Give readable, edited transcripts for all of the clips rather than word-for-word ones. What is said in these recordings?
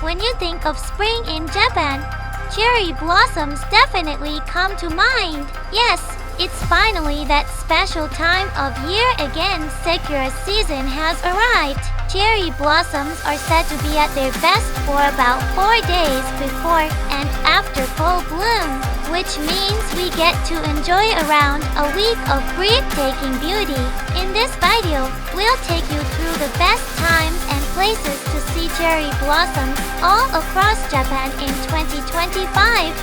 When you think of spring in Japan, cherry blossoms definitely come to mind. Yes, it's finally that special time of year again. Sakura season has arrived. Cherry blossoms are said to be at their best for about 4 days before and after full bloom, which means we get to enjoy around a week of breathtaking beauty. In this video, we'll take you through the best times and places to see cherry blossoms all across Japan in 2025.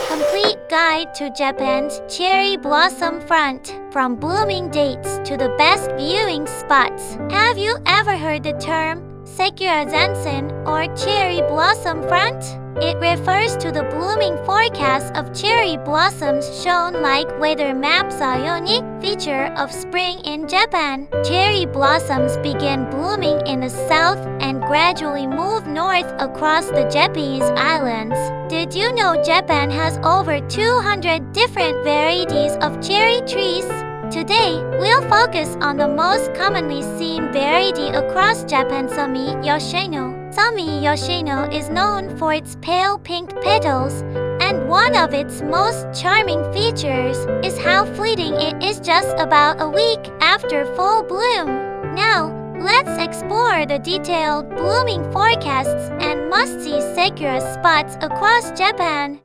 Complete Guide to Japan's Cherry Blossom Front. From blooming dates to the best viewing spots. Have you ever heard the term Sakura Zensen or Cherry Blossom Front? It refers to the blooming forecast of cherry blossoms shown like weather maps, a unique feature of spring in Japan. Cherry blossoms begin blooming in the south and gradually move north across the Japanese islands. Did you know Japan has over 200 different varieties of cherry trees? Today, we'll focus on the most commonly seen variety across Japan, Sumi Yoshino. Sumi Yoshino is known for its pale pink petals, and one of its most charming features is how fleeting it is just about a week after full bloom. Now, let's explore the detailed blooming forecasts and must-see Sakura spots across Japan.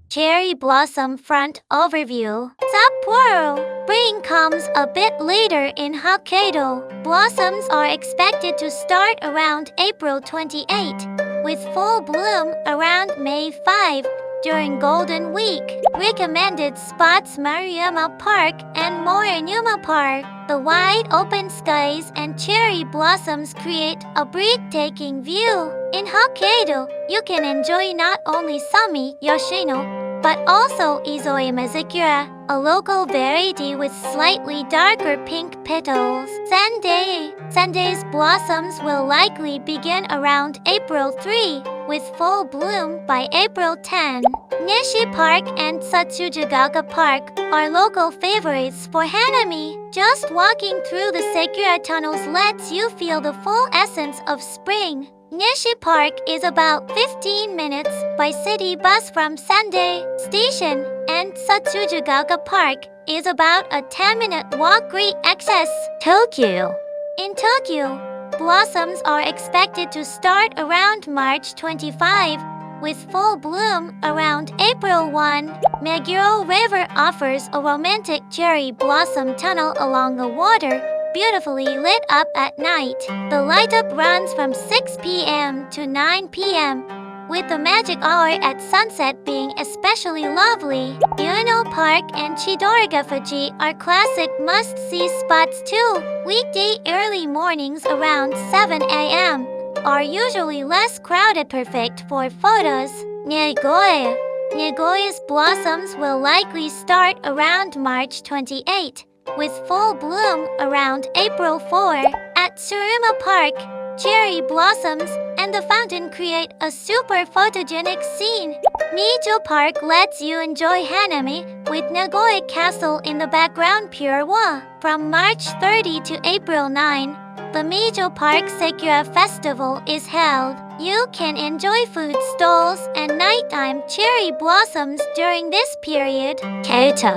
Cherry Blossom Front Overview. Sapporo. Spring comes a bit later in Hokkaido. Blossoms are expected to start around April 28, with full bloom around May 5 during Golden Week. Recommended spots: Maruyama Park and Morinuma Park. The wide open skies and cherry blossoms create a breathtaking view. In Hokkaido, you can enjoy not only Sumi Yoshino, but also Izoe Sakura, a local variety with slightly darker pink petals. Sendai. Sendai's blossoms will likely begin around April 3, with full bloom by April 10. Nishi Park and Satsujagaoka Park are local favorites for Hanami. Just walking through the Sakura tunnels lets you feel the full essence of spring. Nishi Park is about 15 minutes by city bus from Sendai Station, and Satsujagaoka Park is about a 10-minute walk. Great access. Tokyo. In Tokyo, blossoms are expected to start around March 25, with full bloom around April 1. Meguro River offers a romantic cherry blossom tunnel along the water, beautifully lit up at night. The light up runs from 6 p.m. to 9 p.m., with the magic hour at sunset being especially lovely. Ueno Park and Chidoriga Fuji are classic must-see spots too. Weekday early mornings around 7 a.m. are usually less crowded, perfect for photos. Nagoya. Nagoya's blossoms will likely start around March 28, with full bloom around April 4. At Tsuruma Park, cherry blossoms and the fountain create a super photogenic scene. Mijo Park lets you enjoy Hanami, with Nagoya Castle in the background. Pure wa. From March 30 to April 9, the Mijo Park Sakura Festival is held. You can enjoy food stalls and nighttime cherry blossoms during this period. Kyoto.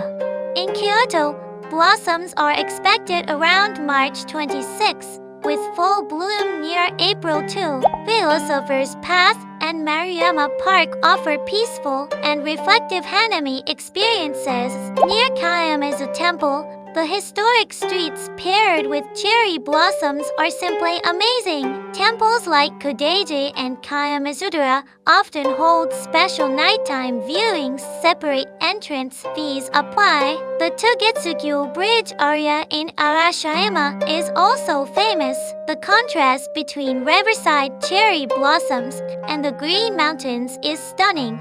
In Kyoto, blossoms are expected around March 26, with full bloom near April 2. Philosopher's Path and Maruyama Park offer peaceful and reflective Hanami experiences. Near Kayamizu Temple, the historic streets paired with cherry blossoms are simply amazing. Temples like Kodaiji and Kayamizudora often hold special nighttime viewings. Separate entrance fees apply. The Togetsukyo Bridge area in Arashiyama is also famous. The contrast between riverside cherry blossoms and the Green Mountains is stunning.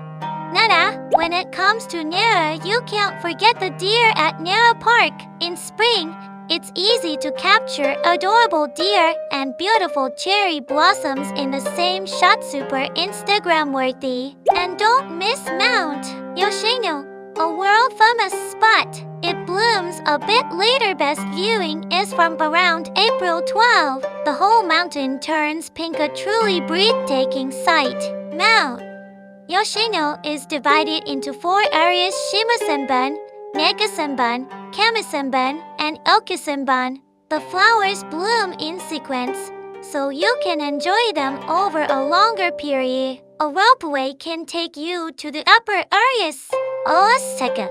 Nara, when it comes to Nara, you can't forget the deer at Nara Park. In spring, it's easy to capture adorable deer and beautiful cherry blossoms in the same shot, super Instagram worthy. And don't miss Mount Yoshino, a world-famous spot. It blooms a bit later. Best viewing is from around April 12. The whole mountain turns pink, a truly breathtaking sight. Mount Yoshino is divided into 4 areas: Shimasenban, Negasenban, Kamisenban, and Okisenban. The flowers bloom in sequence, so you can enjoy them over a longer period. A ropeway can take you to the upper areas. Osaka.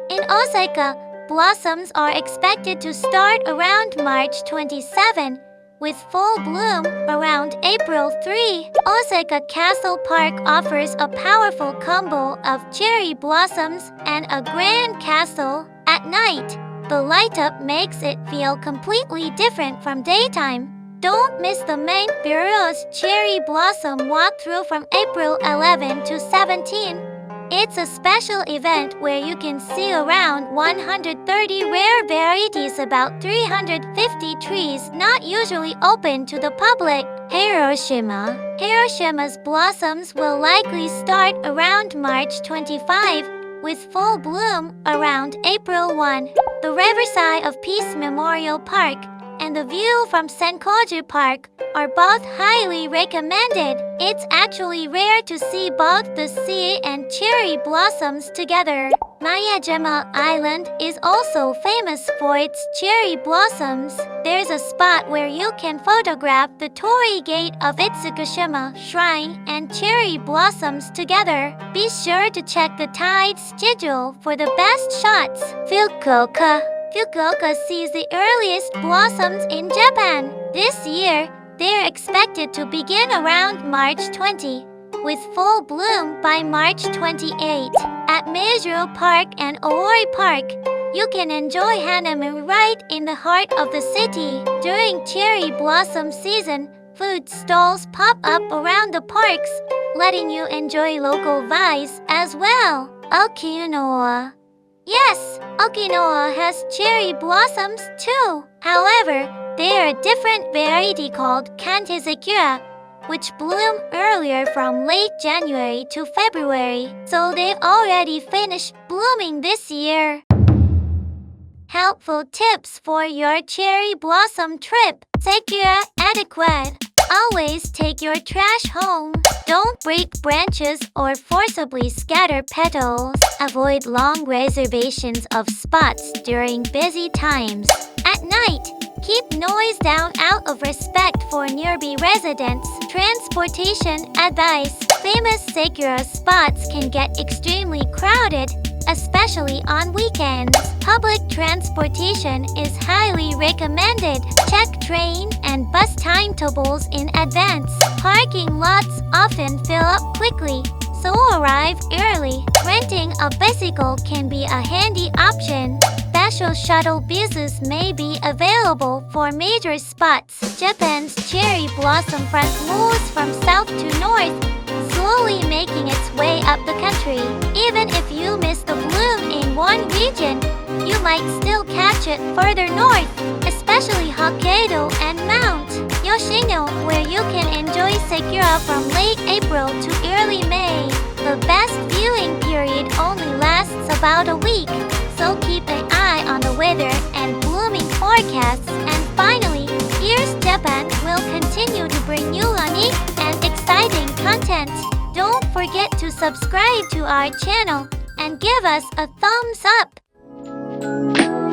In Osaka, blossoms are expected to start around March 27, with full bloom around April 3. Osaka Castle Park offers a powerful combo of cherry blossoms and a grand castle. At night, the light-up makes it feel completely different from daytime. Don't miss the main bureau's cherry blossom walkthrough from April 11 to 17. It's a special event where you can see around 130 rare varieties, about 350 trees not usually open to the public. Hiroshima. Hiroshima's blossoms will likely start around March 25, with full bloom around April 1. The Riverside of Peace Memorial Park and the view from Senkoji Park are both highly recommended. It's actually rare to see both the sea and cherry blossoms together. Miyajima Island is also famous for its cherry blossoms. There's a spot where you can photograph the torii gate of Itsukushima Shrine and cherry blossoms together. Be sure to check the tide schedule for the best shots. Fukuoka. Fukuoka sees the earliest blossoms in Japan. This year, they're expected to begin around March 20, with full bloom by March 28. At Meijiro Park and Owori Park, you can enjoy hanami right in the heart of the city. During cherry blossom season, food stalls pop up around the parks, letting you enjoy local vibes as well. Okinawa. Yes, Okinawa has cherry blossoms too. However, they are a different variety called Kantezakura, which bloom earlier from late January to February, so they've already finished blooming this year. Helpful tips for your cherry blossom trip. Sakura etiquette. Always take your trash home. Don't break branches or forcibly scatter petals. Avoid long reservations of spots during busy times. At night, keep noise down out of respect for nearby residents. Transportation advice. Famous Sakura spots can get extremely crowded, especially on weekends. Public transportation is highly recommended. Check train and bus timetables in advance. Parking lots often fill up quickly, so arrive early. Renting a bicycle can be a handy option. Special shuttle buses may be available for major spots. Japan's cherry blossom front moves from south to north, slowly making its way up the country. Even if you miss the bloom in one region, you might still catch it further north, especially Hokkaido and Mount Yoshino, where you can enjoy Sakura from late April to early May. The best viewing period only lasts about a week, so keep an eye on the weather and blooming forecasts. And finally, Here's Japan will continue to bring you unique and exciting content. Don't forget to subscribe to our channel and give us a thumbs up.